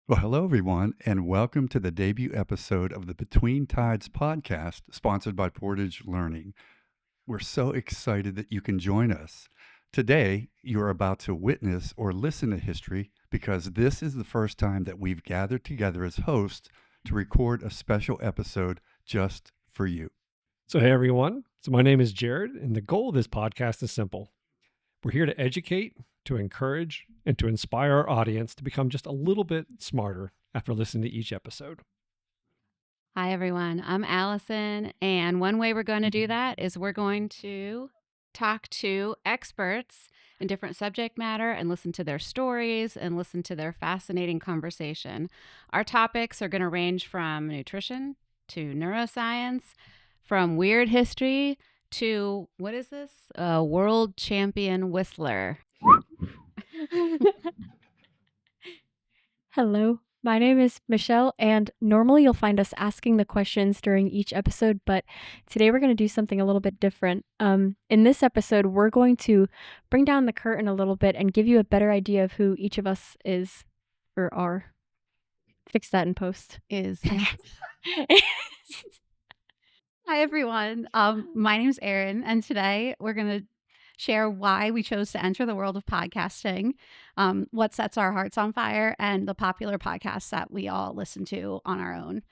Well, hello, everyone, and welcome to the debut episode of the Between Tides podcast, sponsored by Portage Learning. We're so excited that you can join us. Today, you're about to witness or listen to history because this is the first time that we've gathered together as hosts to record a special episode just for you. So, hey everyone. So, my name is Jared, and the goal of this podcast is simple. We're here to educate, to encourage, and to inspire our audience to become just a little bit smarter after listening to each episode. Hi, everyone. I'm Allison, and one way we're going to do that is we're going to talk to experts in different subject matter and listen to their stories and listen to their fascinating conversation. Our topics are going to range from nutrition to neuroscience, from weird history to, what is this? A world champion whistler. Hello, my name is Michelle, and normally you'll find us asking the questions during each episode, but today we're going to do something a little bit different. In this episode, we're going to bring down the curtain a little bit and give you a better idea of who each of us is or are. Fix that in post. Is Hi, everyone. My name's Erin, and today we're going to share why we chose to enter the world of podcasting, what sets our hearts on fire, and the popular podcasts that we all listen to on our own.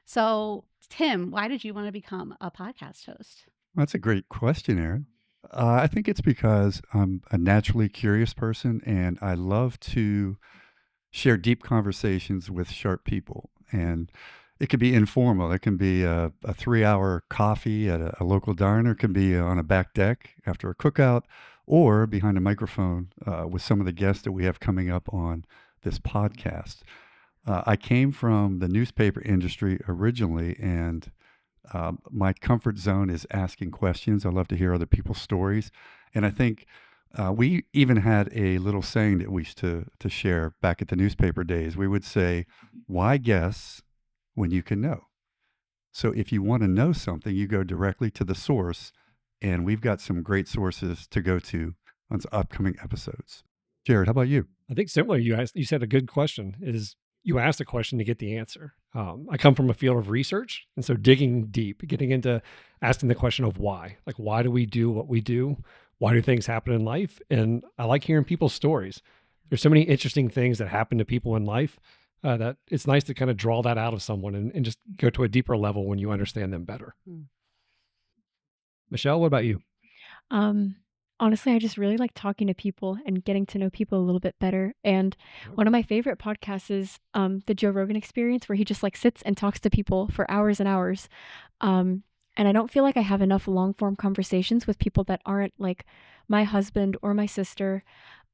So, Tim, why did you want to become a podcast host? That's a great question, Aaron. I think it's because I'm a naturally curious person and I love to share deep conversations with sharp people. And it could be informal. It can be a 3-hour coffee at a local diner. It can be on a back deck after a cookout or behind a microphone with some of the guests that we have coming up on this podcast. I came from the newspaper industry originally, and my comfort zone is asking questions. I love to hear other people's stories. And I think we even had a little saying that we used to share back at the newspaper days. We would say, why guess when you can know? So if you want to know something, you go directly to the source. And we've got some great sources to go to on upcoming episodes. Jared, how about you? I think similar, you said a good question is you asked a question to get the answer. I come from a field of research, and so digging deep, getting into asking the question of why. Like, why do we do what we do? Why do things happen in life? And I like hearing people's stories. There's so many interesting things that happen to people in life that it's nice to kind of draw that out of someone and just go to a deeper level when you understand them better. Michelle, what about you? Honestly, I just really like talking to people and getting to know people a little bit better. And one of my favorite podcasts is the Joe Rogan Experience, where he just like sits and talks to people for hours and hours. And I don't feel like I have enough long form conversations with people that aren't like my husband or my sister.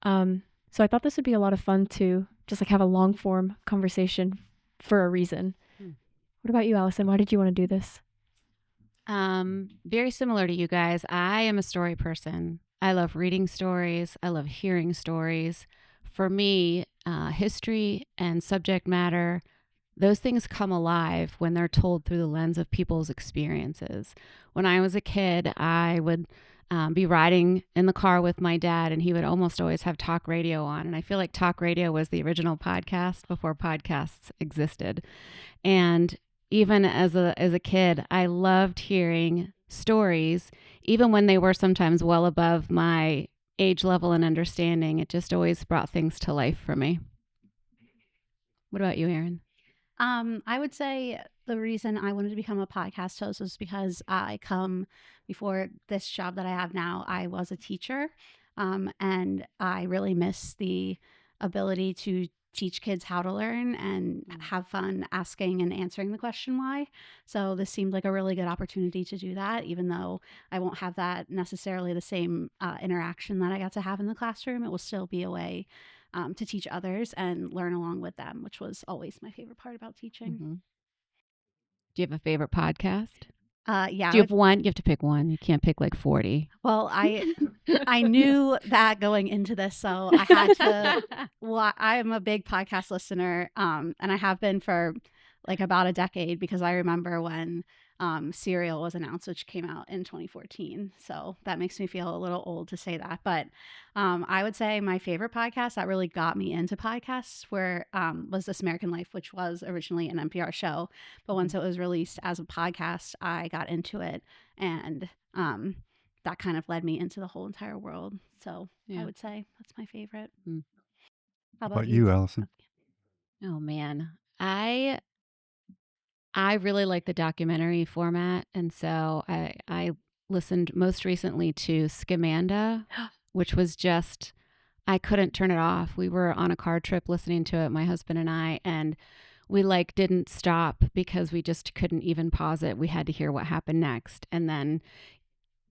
So I thought this would be a lot of fun to just like have a long form conversation for a reason. What about you, Allison? Why did you want to do this? Very similar to you guys. I am a story person. I love reading stories. I love hearing stories. For me, history and subject matter, those things come alive when they're told through the lens of people's experiences. When I was a kid, I would be riding in the car with my dad, and he would almost always have talk radio on. And I feel like talk radio was the original podcast before podcasts existed. And even as a kid, I loved hearing stories, even when they were sometimes well above my age level and understanding. It just always brought things to life for me. What about you, Erin? I would say the reason I wanted to become a podcast host was because before this job that I have now, I was a teacher, and I really miss the ability to teach kids how to learn and have fun asking and answering the question why. So this seemed like a really good opportunity to do that, even though I won't have that necessarily the same interaction that I got to have in the classroom. It will still be a way to teach others and learn along with them, which was always my favorite part about teaching. Mm-hmm. Do you have a favorite podcast? Yeah. Do you have one? You have to pick one. You can't pick like 40. Well, I knew that going into this, so I had to. Well, I'm a big podcast listener, and I have been for like about a decade, because I remember when Serial was announced, which came out in 2014. So that makes me feel a little old to say that. But I would say my favorite podcast that really got me into podcasts was This American Life, which was originally an NPR show. But once it was released as a podcast, I got into it. And that kind of led me into the whole entire world. So I would say that's my favorite. How How about you, Allison? Oh man. I really like the documentary format, and so I listened most recently to Scamanda, which was just I couldn't turn it off. We were on a car trip listening to it, my husband and I, and we like didn't stop because we just couldn't even pause it. We had to hear what happened next. And then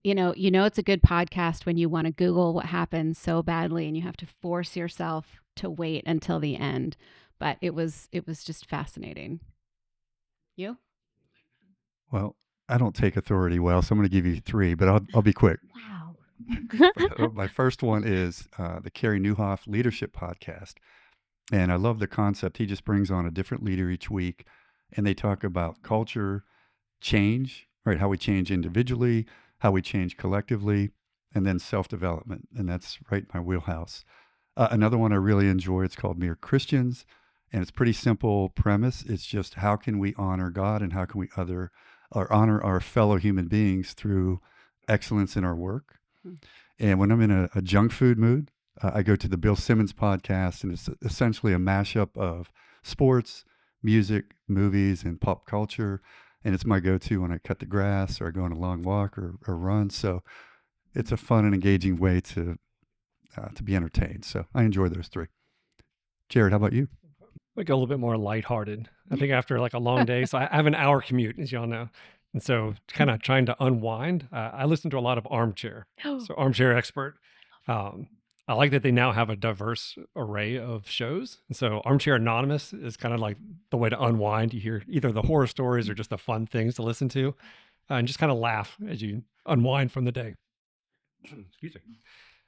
you know it's a good podcast when you want to Google what happened so badly and you have to force yourself to wait until the end. But it was just fascinating. You? Well, I don't take authority well, so I'm going to give you 3, but I'll be quick. Wow. My first one is the Carey Nieuwhof Leadership Podcast. And I love the concept. He just brings on a different leader each week, and they talk about culture, change, right? How we change individually, how we change collectively, and then self-development. And that's right in my wheelhouse. Another one I really enjoy, it's called Mere Christians. And it's pretty simple premise. It's just how can we honor God and how can we honor our fellow human beings through excellence in our work. And when I'm in a junk food mood, I go to the Bill Simmons podcast, and it's essentially a mashup of sports, music, movies, and pop culture. And it's my go-to when I cut the grass or I go on a long walk or run. So it's a fun and engaging way to be entertained. So I enjoy those 3. Jared, how about you? Like a little bit more lighthearted. I think after like a long day, so I have an hour commute, as y'all know. And so kind of trying to unwind, I listen to a lot of Armchair. So Armchair Expert. I like that they now have a diverse array of shows. And so Armchair Anonymous is kind of like the way to unwind. You hear either the horror stories or just the fun things to listen to and just kind of laugh as you unwind from the day. Excuse me.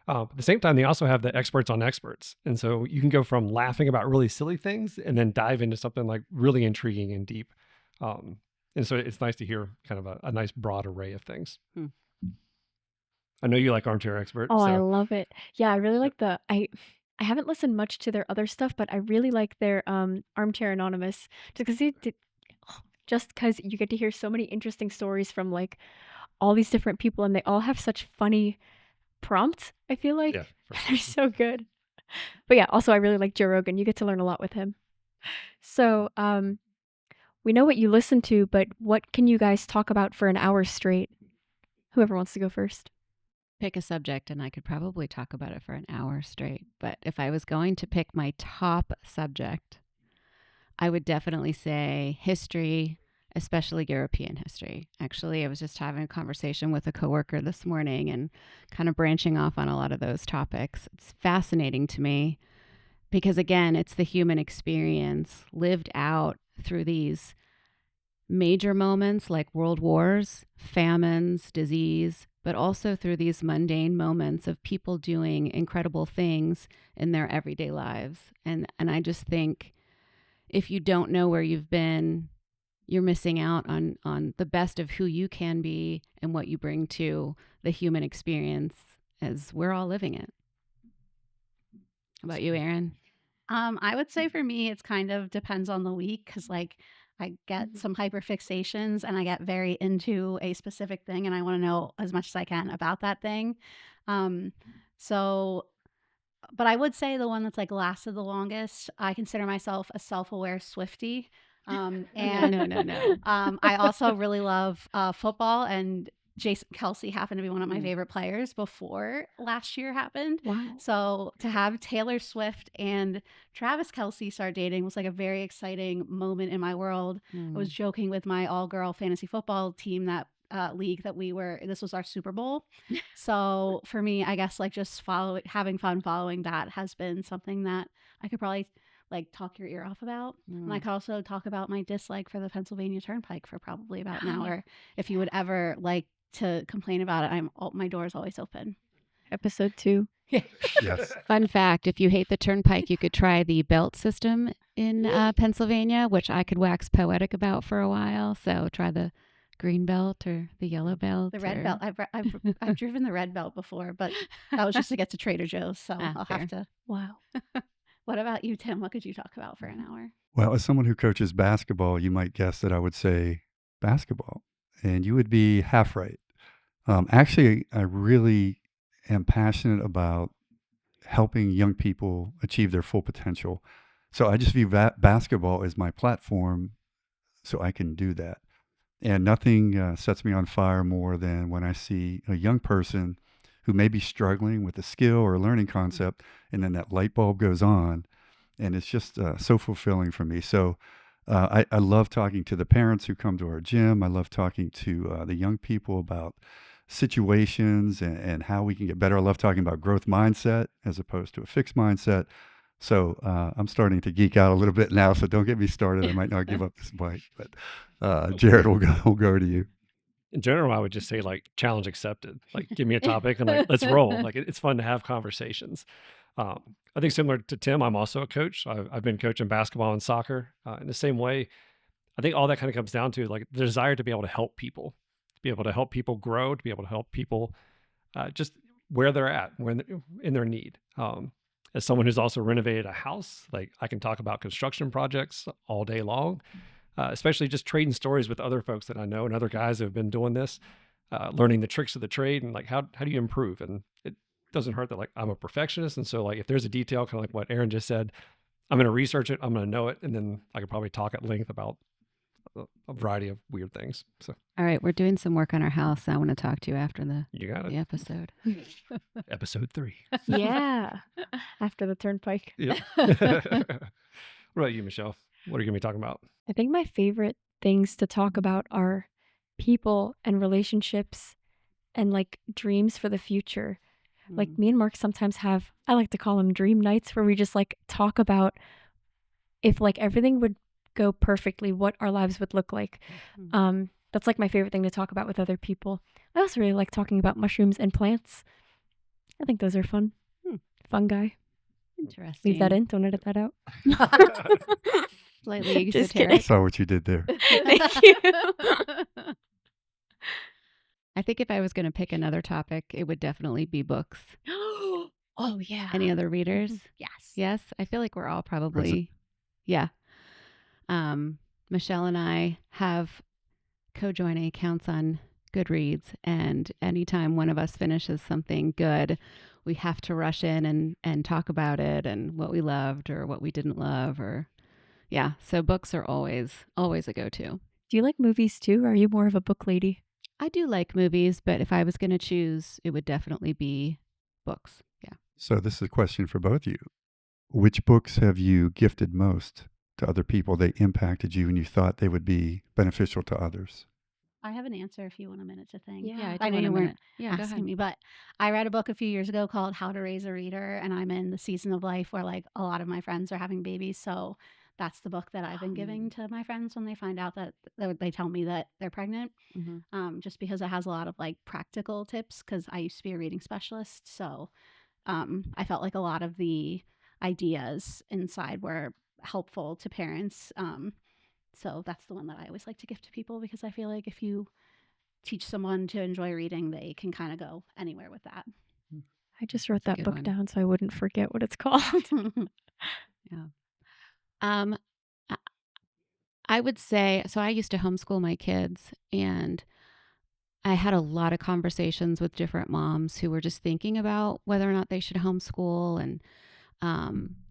At the same time, they also have the experts on experts. And so you can go from laughing about really silly things and then dive into something like really intriguing and deep. And so it's nice to hear kind of a nice broad array of things. I know you like Armchair Expert. Oh, I so love it. Yeah, I really like I haven't listened much to their other stuff, but I really like their Armchair Anonymous just because you get to hear so many interesting stories from like all these different people, and they all have such funny prompts. I feel like yeah, for they're so good. But yeah, also I really like Joe Rogan. You get to learn a lot with him. So we know what you listen to, but what can you guys talk about for an hour straight? Whoever wants to go first. Pick a subject and I could probably talk about it for an hour straight. But if I was going to pick my top subject, I would definitely say history, especially European history. Actually, I was just having a conversation with a coworker this morning and kind of branching off on a lot of those topics. It's fascinating to me because, again, it's the human experience lived out through these major moments like world wars, famines, disease, but also through these mundane moments of people doing incredible things in their everyday lives. And I just think if you don't know where you've been, you're missing out on the best of who you can be and what you bring to the human experience as we're all living it. How about you, Erin? I would say for me, it's kind of depends on the week because, like, I get some hyperfixations and I get very into a specific thing and I want to know as much as I can about that thing. So, but I would say the one that's like lasted the longest, I consider myself a self-aware Swiftie. And No. I also really love football, and Jason Kelsey happened to be one of my favorite players before last year happened. Wow. So to have Taylor Swift and Travis Kelsey start dating was like a very exciting moment in my world. I was joking with my all-girl fantasy football team that league that this was our Super Bowl. So for me, I guess like just having fun following that has been something that I could probably like talk your ear off about. And I could also talk about my dislike for the Pennsylvania Turnpike for probably about an hour. If you would ever like to complain about it, my door is always open. Episode 2. Yes. Fun fact, if you hate the Turnpike, you could try the belt system in Pennsylvania, which I could wax poetic about for a while. So try the green belt or the yellow belt? The red or- belt. I've driven the red belt before, but that was just to get to Trader Joe's. So I'll fair. have to. Wow. What about you, Tim? What could you talk about for an hour? Well, as someone who coaches basketball, you might guess that I would say basketball, and you would be half right. Actually, I really am passionate about helping young people achieve their full potential. So I just view basketball as my platform so I can do that. And nothing sets me on fire more than when I see a young person who may be struggling with a skill or a learning concept, and then that light bulb goes on, and it's just so fulfilling for me. So I love talking to the parents who come to our gym. I love talking to the young people about situations and how we can get better. I love talking about growth mindset as opposed to a fixed mindset. So I'm starting to geek out a little bit now. So don't get me started. I might not give up this bike, but Jared, we'll go to you. In general, I would just say like challenge accepted. Like give me a topic and like let's roll. Like it's fun to have conversations. I think similar to Tim, I'm also a coach. I've been coaching basketball and soccer in the same way. I think all that kind of comes down to like the desire to be able to help people, to be able to help people grow, to be able to help people just where they're at, when in their need. As someone who's also renovated a house, like I can talk about construction projects all day long, especially just trading stories with other folks that I know and other guys who have been doing this, learning the tricks of the trade and like how do you improve? And it doesn't hurt that like I'm a perfectionist. And so like if there's a detail, kind of like what Aaron just said, I'm going to research it, I'm going to know it, and then I could probably talk at length about a variety of weird things. So All right, we're doing some work on our house. I want to talk to you after the you got it. episode. Episode 3. Yeah. After the turnpike. Yep. What about you, Michelle? What are you going to be talking about? I think my favorite things to talk about are people and relationships and like dreams for the future. Like me and Mark sometimes have, I like to call them dream nights, where we just like talk about if like everything would go perfectly, what our lives would look like. That's like my favorite thing to talk about with other people. I also really like talking about mushrooms and plants. I think those are fun. Fungi. Interesting. Leave that in. Don't edit that out. Slightly Just esoteric. kidding. Saw what you did there. Thank you. I think if I was going to pick another topic, it would definitely be books. Oh yeah. Any other readers? Yes. Yes, I feel like we're all probably, yeah. Michelle and I have co-joining accounts on Goodreads, and anytime one of us finishes something good, we have to rush in and talk about it and what we loved or what we didn't love, or yeah. So books are always a go-to. Do you like movies too? Or are you more of a book lady? I do like movies, but if I was going to choose, it would definitely be books. Yeah. So this is a question for both of you. Which books have you gifted most to other people? They impacted you and you thought they would be beneficial to others. I have an answer if you want a minute to think. Yeah, I know you weren't Yeah, go asking ahead. me, but I read a book a few years ago called How to Raise a Reader, and I'm in the season of life where like a lot of my friends are having babies, so that's the book that I've been giving to my friends when they find out that they tell me that they're pregnant. Just because it has a lot of like practical tips, because I used to be a reading specialist, so I felt like a lot of the ideas inside were helpful to parents. So that's the one that I always like to give to people, because I feel like if you teach someone to enjoy reading, they can kind of go anywhere with that. I just wrote That's a that good book one. down so I wouldn't forget what it's called. Yeah. I- I would say, so I used to homeschool my kids, and I had a lot of conversations with different moms who were just thinking about whether or not they should homeschool. And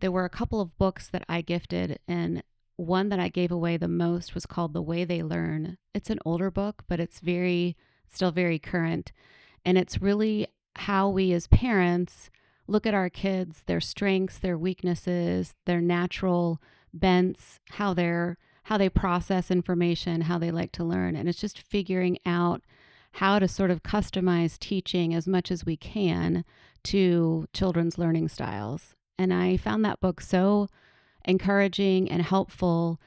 there were a couple of books that I gifted, and one that I gave away the most was called The Way They Learn. It's an older book, but it's still very current. And it's really how we as parents look at our kids, their strengths, their weaknesses, their natural bents, how they process information, how they like to learn. And it's just figuring out how to sort of customize teaching as much as we can to children's learning styles. And I found that book so encouraging and helpful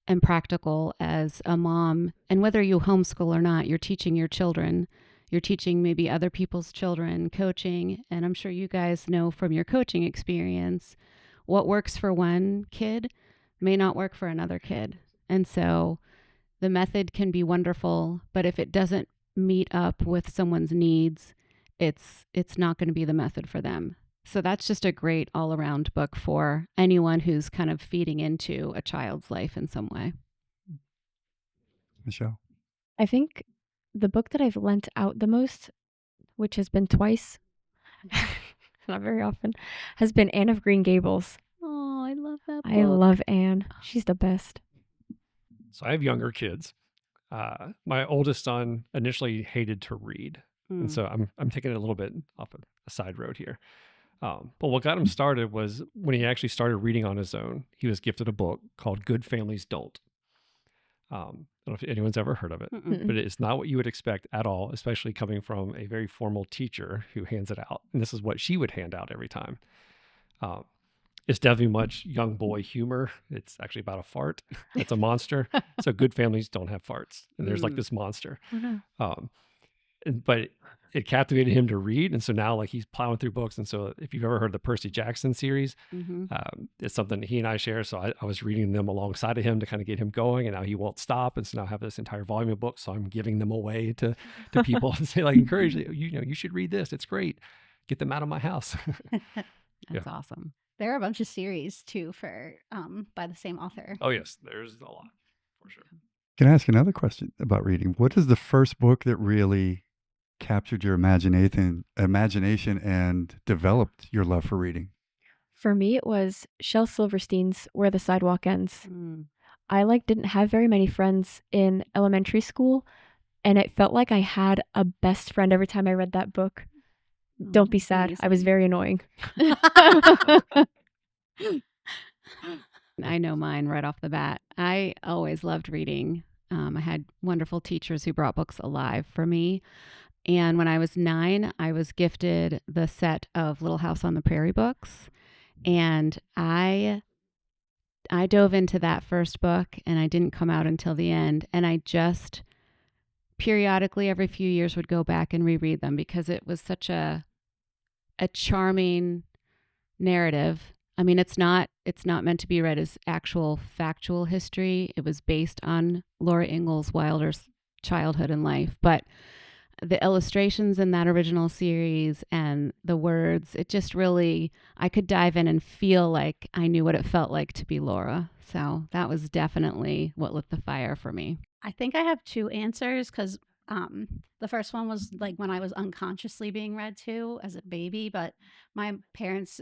and practical as a mom. And whether you homeschool or not, you're teaching your children. You're teaching maybe other people's children, coaching. And I'm sure you guys know from your coaching experience, what works for one kid may not work for another kid. And so The method can be wonderful, but if it doesn't meet up with someone's needs, it's not going to be the method for them. So that's just a great all-around book for anyone who's kind of feeding into a child's life in some way. Michelle? I think the book that I've lent out the most, which has been twice, not very often, has been Anne of Green Gables. Oh, I love that book. I love Anne. She's the best. So I have younger kids. My oldest son initially hated to read. And so I'm taking it a little bit off a side road here. But what got him started was when he actually started reading on his own. He was gifted a book called Good Families Don't. I don't know if anyone's ever heard of it, but it's not what you would expect at all, especially coming from a very formal teacher who hands it out. And this is what she would hand out every time. It's definitely much young boy humor. It's actually about a fart. It's a monster. So good families don't have farts. And there's like this monster. Oh, no. But it captivated him to read. And so now like he's plowing through books. And so if you've ever heard the Percy Jackson series, it's something he and I share. So I was reading them alongside of him to kind of get him going. And now he won't stop. And so now I have this entire volume of books. So I'm giving them away to people and say like, encourage you should read this. It's great. Get them out of my house. That's awesome. There are a bunch of series too for by the same author. Oh yes, there's a lot for sure. Can I ask another question about reading? What is the first book that really captured your imagination and developed your love for reading? For me, it was Shel Silverstein's Where the Sidewalk Ends. I didn't have very many friends in elementary school, and it felt like I had a best friend every time I read that book. Don't be sad. I was very annoying. I know mine right off the bat. I always loved reading. I had wonderful teachers who brought books alive for me. And when I was 9, I was gifted the set of Little House on the Prairie books. And I dove into that first book, and I didn't come out until the end. And I just periodically every few years would go back and reread them because it was such a charming narrative. I mean, it's not meant to be read as actual factual history. It was based on Laura Ingalls Wilder's childhood and life, but the illustrations in that original series and the words, it just really, I could dive in and feel like I knew what it felt like to be Laura. So that was definitely what lit the fire for me. I think I have 2 answers because the first one was like when I was unconsciously being read to as a baby, but my parents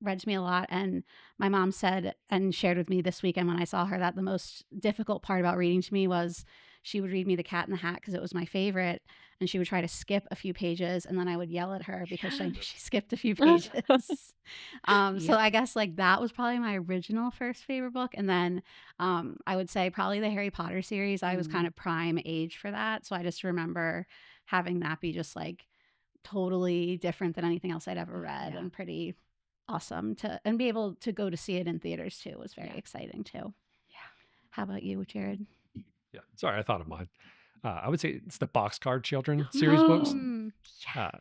read to me a lot, and my mom said and shared with me this weekend when I saw her that the most difficult part about reading to me was she would read me The Cat in the Hat because it was my favorite, and she would try to skip a few pages, and then I would yell at her because she skipped a few pages. So I guess like that was probably my original first favorite book, and then I would say probably the Harry Potter series. I was kind of prime age for that, so I just remember having that be just like totally different than anything else I'd ever read, and pretty awesome and be able to go to see it in theaters too was very exciting too. How about you, Jared? Yeah, sorry, I thought of mine. I would say it's the Boxcar Children series books.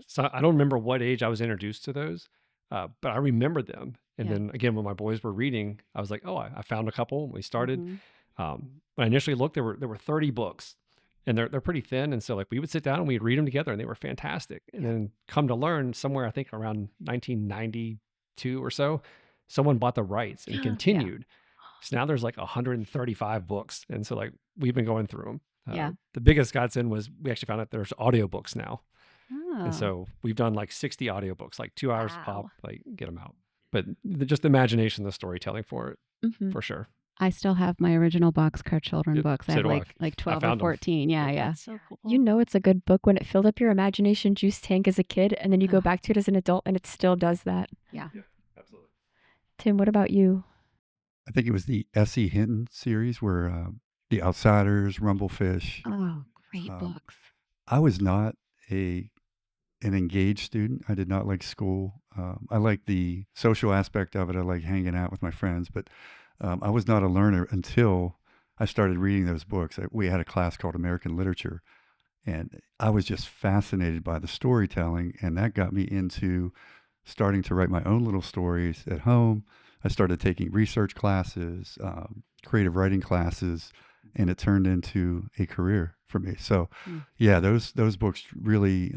So I don't remember what age I was introduced to those, but I remember them. And then again, when my boys were reading, I was like, oh, I found a couple. We started. When I initially looked, there were 30 books, and they're pretty thin. And so like we would sit down and we'd read them together, and they were fantastic. And then come to learn, somewhere I think around 1992 or so, someone bought the rights and continued. So now there's like 135 books. And so like we've been going through them. The biggest godsend was we actually found out there's audiobooks now. And so we've done like 60 audiobooks, like 2 hours pop, like get them out. But just the imagination, the storytelling for it, for sure. I still have my original Boxcar Children books. I have like 12 or 14. Yeah. That's so cool. You know it's a good book when it filled up your imagination juice tank as a kid, and then you go back to it as an adult, and it still does that. Yeah, absolutely. Tim, what about you? I think it was the S.E. Hinton series where The Outsiders, Rumblefish. Oh, great books. I was not an engaged student. I did not like school. I like the social aspect of it. I like hanging out with my friends, but I was not a learner until I started reading those books. We had a class called American Literature, and I was just fascinated by the storytelling, and that got me into starting to write my own little stories at home. I started taking research classes, creative writing classes, and it turned into a career for me. So, Mm. yeah, those books really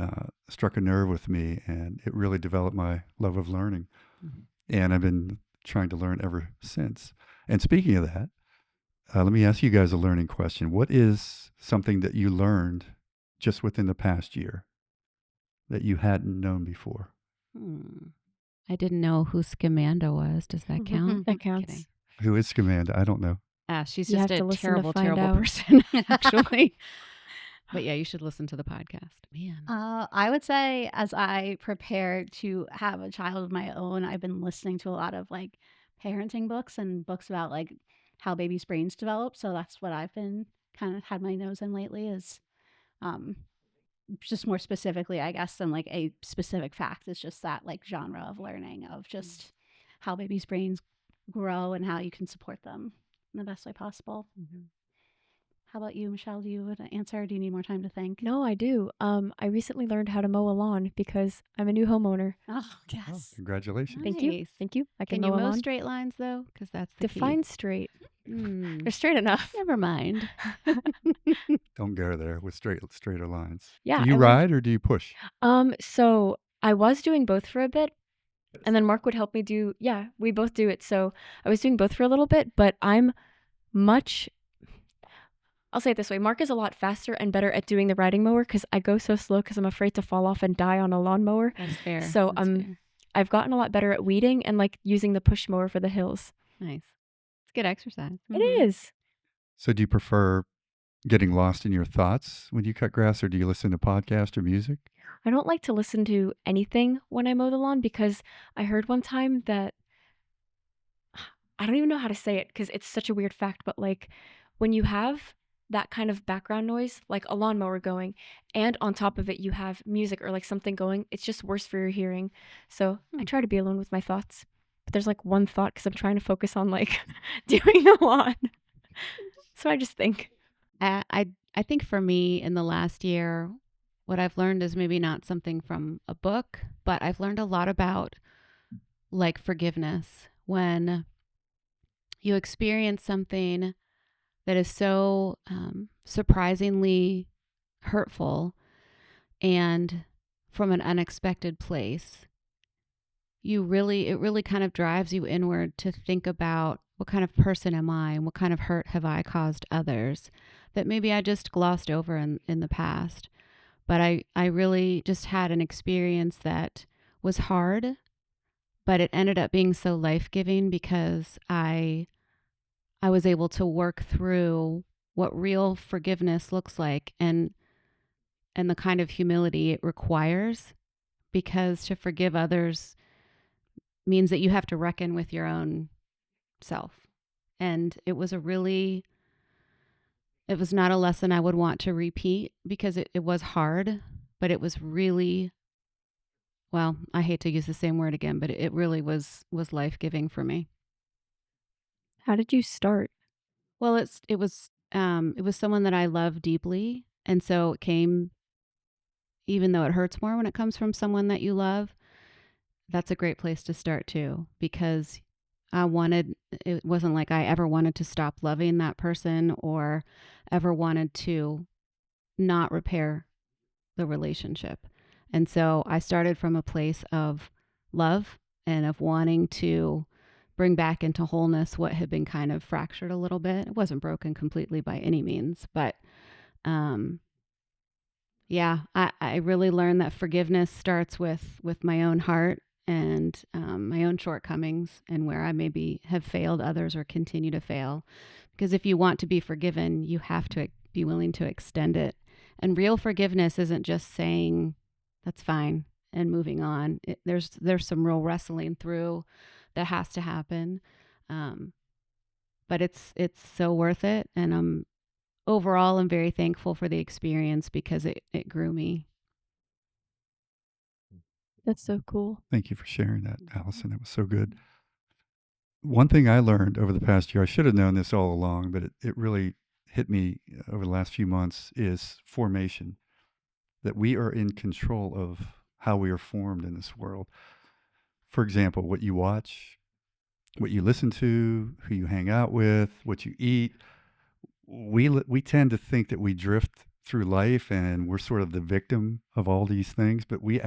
struck a nerve with me, and it really developed my love of learning. Mhm. And I've been trying to learn ever since. And speaking of that, let me ask you guys a learning question. What is something that you learned just within the past year that you hadn't known before? I didn't know who Scamanda was. Does that count? That counts. Kidding. Who is Scamanda? I don't know. She's You just have a to listen to terrible, find terrible out. person, actually. But yeah, you should listen to the podcast. Man. I would say as I prepare to have a child of my own, I've been listening to a lot of like parenting books and books about like how babies' brains develop. So that's what I've been kind of had my nose in lately is um, just more specifically, I guess, than like a specific fact. It's just that like genre of learning of just how babies' brains grow and how you can support them in the best way possible. Mhm. How about you, Michelle? Do you have an answer? Or do you need more time to think? No, I do. I recently learned how to mow a lawn because I'm a new homeowner. Oh, Oh, yes. congratulations. Thank you. Nice. Thank you. I can Can mow you a mow lawn. straight lines though? Because that's the Define straight. key. Mm, They're straight enough. never mind. Don't go there with straighter lines. Yeah, Do you I learned- ride or do you push? So I was doing both for a bit, and then Mark would help me do. Yeah, we both do it. So I was doing both for a little bit, but I'm much. I'll say it this way: Mark is a lot faster and better at doing the riding mower because I go so slow because I'm afraid to fall off and die on a lawnmower. That's fair. So That's fair. I've gotten a lot better at weeding and like using the push mower for the hills. Nice. It's good exercise. It is. So do you prefer getting lost in your thoughts when you cut grass, or do you listen to podcasts or music? I don't like to listen to anything when I mow the lawn because I heard one time that I don't even know how to say it because it's such a weird fact, but like when you have that kind of background noise, like a lawnmower going, and on top of it you have music or like something going, it's just worse for your hearing. So I try to be alone with my thoughts. But there's like one thought because I'm trying to focus on like doing the lawn. So I just think. I think for me in the last year, what I've learned is maybe not something from a book, but I've learned a lot about like forgiveness. When you experience something that is so surprisingly hurtful and from an unexpected place, it really kind of drives you inward to think about what kind of person am I and what kind of hurt have I caused others that maybe I just glossed over in the past. But I really just had an experience that was hard, but it ended up being so life-giving because I was able to work through what real forgiveness looks like and the kind of humility it requires, because to forgive others means that you have to reckon with your own self. And it was not a lesson I would want to repeat because it was hard, but it was really, well, I hate to use the same word again, but it really was life-giving for me. How did you start? Well, it was someone that I love deeply, and so it came, even though it hurts more when it comes from someone that you love, that's a great place to start too, because it wasn't like I ever wanted to stop loving that person or ever wanted to not repair the relationship. And so I started from a place of love and of wanting to bring back into wholeness what had been kind of fractured a little bit. It wasn't broken completely by any means, but yeah, I really learned that forgiveness starts with my own heart and my own shortcomings and where I maybe have failed others or continue to fail. Because if you want to be forgiven, you have to be willing to extend it. And real forgiveness isn't just saying, that's fine, and moving on. There's some real wrestling through that has to happen. But it's so worth it. And overall, I'm very thankful for the experience because it grew me. That's so cool. Thank you for sharing that, Allison. That was so good. One thing I learned over the past year, I should have known this all along, but it really hit me over the last few months, is formation. That we are in control of how we are formed in this world. For example, what you watch, what you listen to, who you hang out with, what you eat, we tend to think that we drift through life and we're sort of the victim of all these things, but we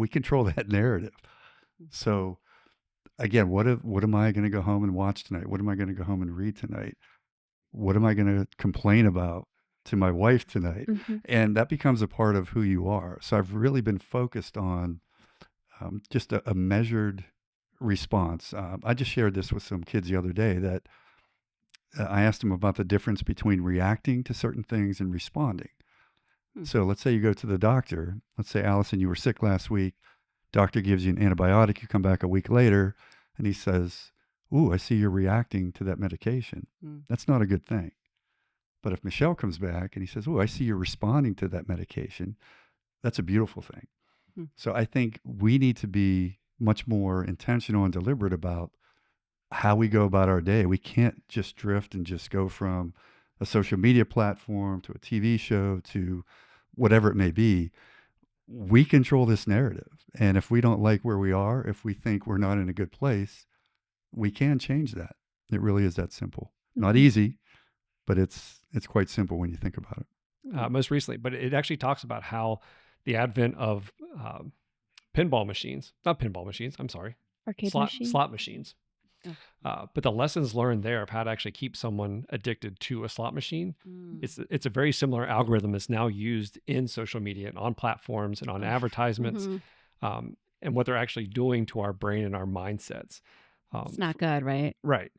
control that narrative. So again, what am I going to go home and watch tonight? What am I going to go home and read tonight? What am I going to complain about to my wife tonight? Mm-hmm. And that becomes a part of who you are. So I've really been focused on just a measured response. I just shared this with some kids the other day that I asked them about the difference between reacting to certain things and responding. So let's say you go to the doctor. Let's say, Allison, you were sick last week. Doctor gives you an antibiotic. You come back a week later and he says, "Ooh, I see you're reacting to that medication." That's not a good thing. But if Michelle comes back and he says, "Ooh, I see you're responding to that medication," that's a beautiful thing. So I think we need to be much more intentional and deliberate about how we go about our day. We can't just drift and just go from a social media platform to a TV show to whatever it may be. We control this narrative. And if we don't like where we are, if we think we're not in a good place, we can change that. It really is that simple. Not easy, but it's quite simple when you think about it. Most recently, but it actually talks about how the advent of not pinball machines, I'm sorry, Arcade slot machines. But the lessons learned there of how to actually keep someone addicted to a slot machine, it's a very similar algorithm that's now used in social media and on platforms and on advertisements, and what they're actually doing to our brain and our mindsets. It's not good, right? Right.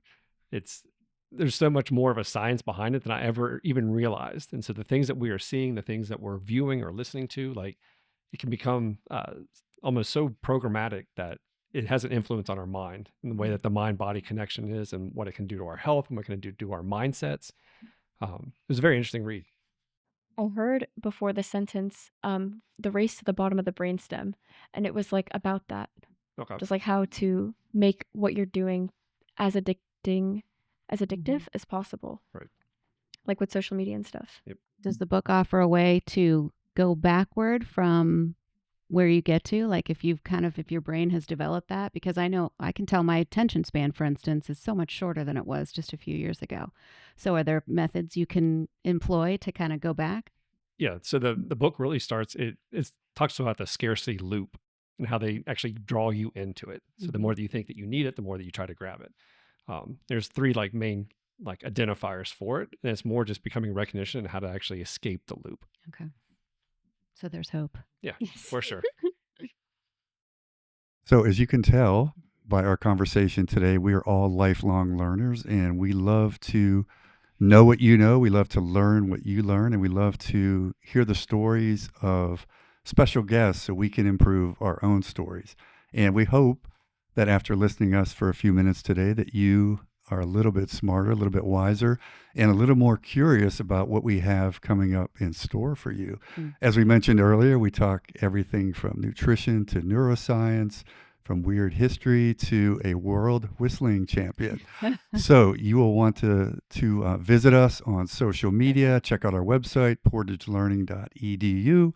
There's so much more of a science behind it than I ever even realized. And so the things that we are seeing, the things that we're viewing or listening to, like it can become almost so programmatic that it has an influence on our mind and the way that the mind-body connection is and what it can do to our health and what it can do to our mindsets. It was a very interesting read. I heard before the sentence, the race to the bottom of the brainstem, and it was like about that, Okay. just like how to make what you're doing as addictive as possible. Right. Like with social media and stuff. Yep. Does the book offer a way to go backward from where you get to? Like if your brain has developed that, because I know I can tell my attention span, for instance, is so much shorter than it was just a few years ago. So are there methods you can employ to kind of go back? Yeah. So the book really starts, it talks about the scarcity loop and how they actually draw you into it. So the more that you think that you need it, the more that you try to grab it. There's three main identifiers for it. And it's more just becoming recognition and how to actually escape the loop. Okay. So there's hope. Yeah, for sure. So as you can tell by our conversation today, we are all lifelong learners and we love to know what you know. We love to learn what you learn, and we love to hear the stories of special guests so we can improve our own stories. And we hope that after listening to us for a few minutes today, that you are a little bit smarter, a little bit wiser, and a little more curious about what we have coming up in store for you. As we mentioned earlier, we talk everything from nutrition to neuroscience, from weird history to a world whistling champion. So you will want to visit us on social media, check out our website, portagelearning.edu,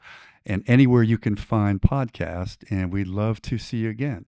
and anywhere you can find podcasts, and we'd love to see you again.